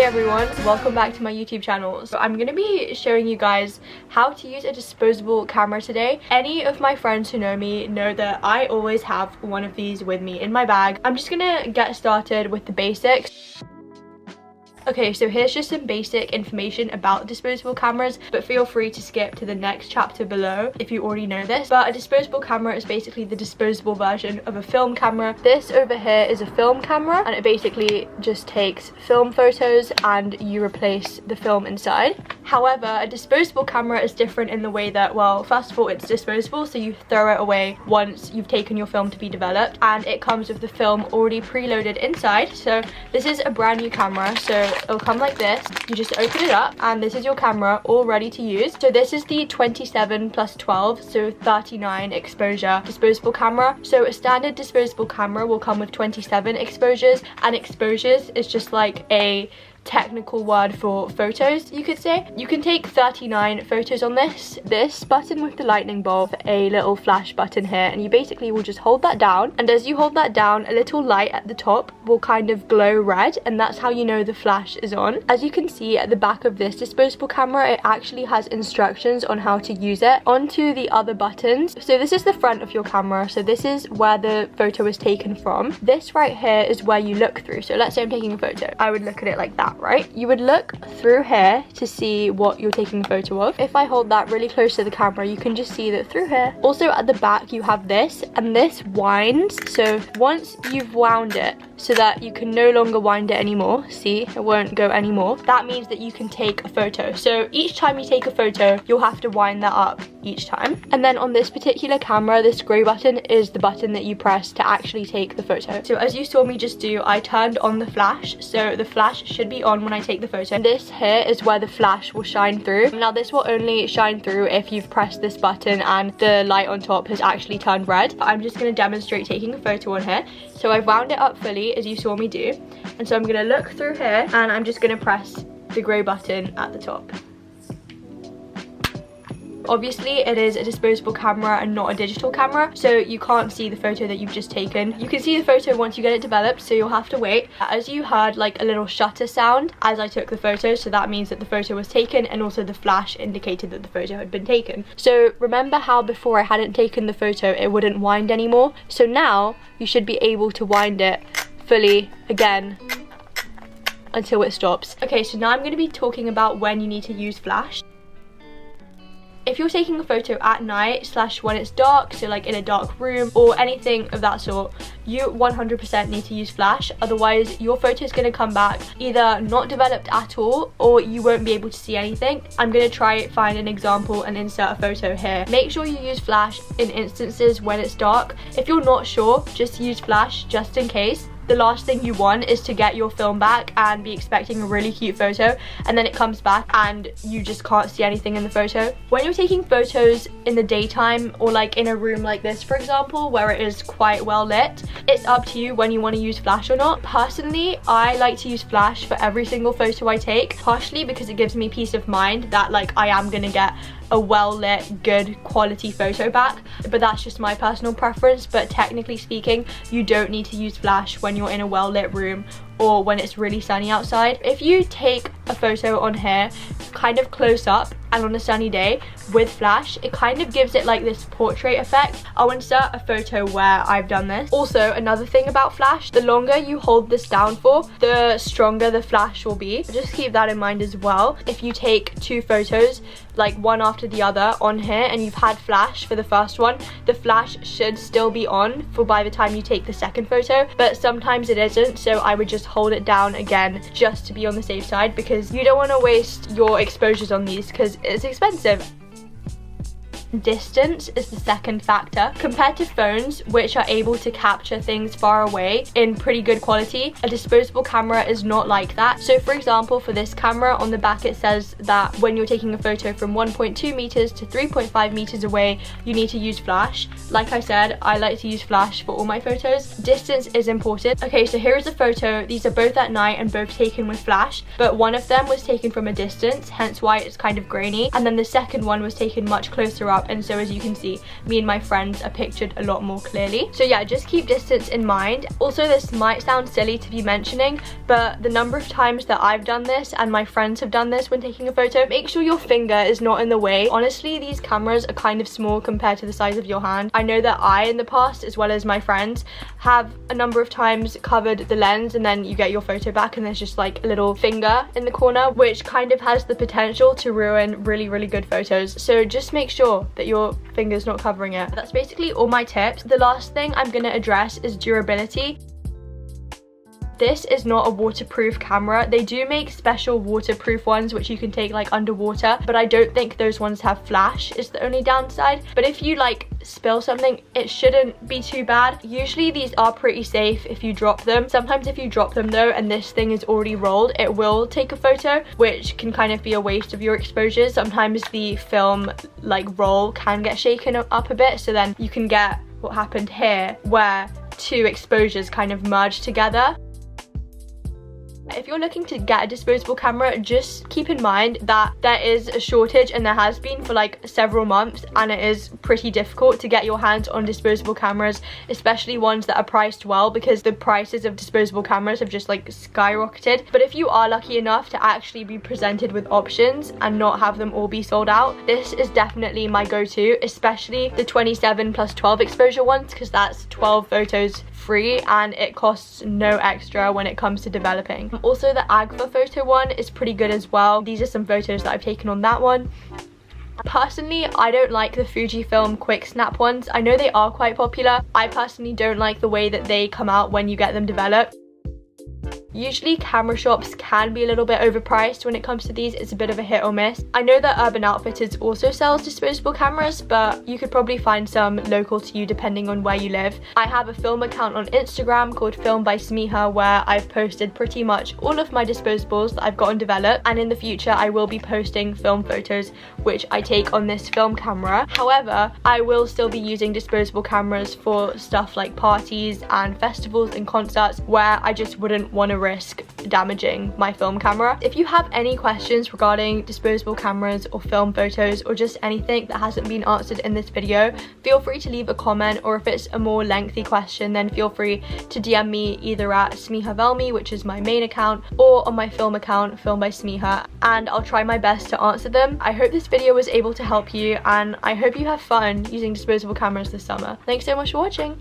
everyone, welcome back to my YouTube channel. So I'm gonna be showing you guys how to use a disposable camera today. Any of my friends who know me know that I always have one of these with me in my bag. I'm just gonna get started with the basics. Okay, so here's just some basic information about disposable cameras, but feel free to skip to the next chapter below if you already know this. But a disposable camera is basically the disposable version of a film camera. This over here is a film camera, and it basically just takes film photos and you replace the film inside. However, a disposable camera is different in the way that, well, first of all, it's disposable, so you throw it away once you've taken your film to be developed, and it comes with the film already preloaded inside. So this is a brand new camera, so it'll come like this. You just open it up and this is your camera all ready to use. So this is the 27 plus 12, so 39 exposure disposable camera. So a standard disposable camera will come with 27 exposures, and exposures is just like a technical word for photos, you could say. You can take 39 photos on this. This button with the lightning bolt, a little flash button here, and you basically will just hold that down, and as you hold that down, a little light at the top will kind of glow red, and that's how you know the flash is on. As you can see at the back of this disposable camera, it actually has instructions on how to use it onto the other buttons. So this is the front of your camera, so this is where the photo is taken from. This right here is where you look through. So let's say I'm taking a photo, I would look at it like that, right? You would look through here to see what you're taking a photo of. If I hold that really close to the camera, you can just see that through here. Also at the back you have this, and this winds. So once you've wound it so that you can no longer wind it anymore, see, it won't go anymore, that means that you can take a photo. So each time you take a photo, you'll have to wind that up each time. And then on this particular camera, this grey button is the button that you press to actually take the photo. So as you saw me just do, I turned on the flash, so the flash should be on when I take the photo. This here is where the flash will shine through. Now this will only shine through if you've pressed this button and the light on top has actually turned red. I'm just going to demonstrate taking a photo on here. So I've wound it up fully as you saw me do, and so I'm going to look through here and I'm just going to press the grey button at the top. Obviously it is a disposable camera and not a digital camera, so you can't see the photo that you've just taken. You can see the photo once you get it developed, so you'll have to wait. As you heard like a little shutter sound as I took the photo, so that means that the photo was taken, and also the flash indicated that the photo had been taken. So remember how before I hadn't taken the photo, it wouldn't wind anymore? So now you should be able to wind it fully again until it stops. Okay, so now I'm going to be talking about when you need to use flash. If you're taking a photo at night / when it's dark, so like in a dark room or anything of that sort, you 100% need to use flash. Otherwise your photo is going to come back either not developed at all, or you won't be able to see anything. I'm going to try find an example and insert a photo here. Make sure you use flash in instances when it's dark. If you're not sure, just use flash just in case. The last thing you want is to get your film back and be expecting a really cute photo, and then it comes back and you just can't see anything in the photo. When you're taking photos in the daytime, or like in a room like this for example, where it is quite well lit, it's up to you when you want to use flash or not. Personally, I like to use flash for every single photo I take, partially because it gives me peace of mind that like I am gonna get a well-lit, good quality photo back, but that's just my personal preference. But technically speaking, you don't need to use flash when you're in a well-lit room or when it's really sunny outside. If you take a photo on here kind of close up and on a sunny day with flash, it kind of gives it like this portrait effect. I'll insert a photo where I've done this. Also, another thing about flash, the longer you hold this down for, the stronger the flash will be. Just keep that in mind as well. If you take two photos like one after the other on here and you've had flash for the first one, the flash should still be on for by the time you take the second photo, but sometimes it isn't, so I would just hold it down again just to be on the safe side, because you don't want to waste your exposures on these because it's expensive. Distance is the second factor. Compared to phones, which are able to capture things far away in pretty good quality, a disposable camera is not like that. So for example, for this camera, on the back it says that when you're taking a photo from 1.2 meters to 3.5 meters away, you need to use flash. Like I said, I like to use flash for all my photos. Distance is important. Okay, so here is a photo. These are both at night and both taken with flash, but one of them was taken from a distance, hence why it's kind of grainy, and then the second one was taken much closer up up, and so as you can see, me and my friends are pictured a lot more clearly. So yeah, just keep distance in mind. Also, this might sound silly to be mentioning, but the number of times that I've done this and my friends have done this when taking a photo, make sure your finger is not in the way. Honestly, these cameras are kind of small compared to the size of your hand. I know that I, in the past, as well as my friends, have a number of times covered the lens, and then you get your photo back and there's just like a little finger in the corner, which kind of has the potential to ruin really, really good photos. So just make sure that your finger's not covering it. That's basically all my tips. The last thing I'm going to address is durability. This is not a waterproof camera. They do make special waterproof ones which you can take like underwater, but I don't think those ones have flash, is the only downside. But if you like spill something, it shouldn't be too bad. Usually these are pretty safe if you drop them. Sometimes if you drop them though and this thing is already rolled, it will take a photo, which can kind of be a waste of your exposures. Sometimes the film like roll can get shaken up a bit, so then you can get what happened here where two exposures kind of merge together. If you're looking to get a disposable camera, just keep in mind that there is a shortage, and there has been for like several months, and it is pretty difficult to get your hands on disposable cameras, especially ones that are priced well, because the prices of disposable cameras have just like skyrocketed. But if you are lucky enough to actually be presented with options and not have them all be sold out, this is definitely my go-to, especially the 27+12 exposure ones, because that's 12 photos free and it costs no extra when it comes to developing. Also, the Agfa photo one is pretty good as well. These are some photos that I've taken on that one. Personally, I don't like the Fujifilm quick snap ones. I know they are quite popular. I personally don't like the way that they come out when you get them developed. Usually camera shops can be a little bit overpriced when it comes to these. It's a bit of a hit or miss. I know that Urban Outfitters also sells disposable cameras, but you could probably find some local to you depending on where you live. I have a film account on Instagram called Film by Smiha, where I've posted pretty much all of my disposables that I've gotten developed, and in the future I will be posting film photos which I take on this film camera. However, I will still be using disposable cameras for stuff like parties and festivals and concerts where I just wouldn't want to risk damaging my film camera. If you have any questions regarding disposable cameras or film photos, or just anything that hasn't been answered in this video, feel free to leave a comment, or if it's a more lengthy question, then feel free to DM me either at Smiha Velmi, which is my main account, or on my film account, Film by Smiha, and I'll try my best to answer them. I hope this video was able to help you, and I hope you have fun using disposable cameras this summer. Thanks so much for watching.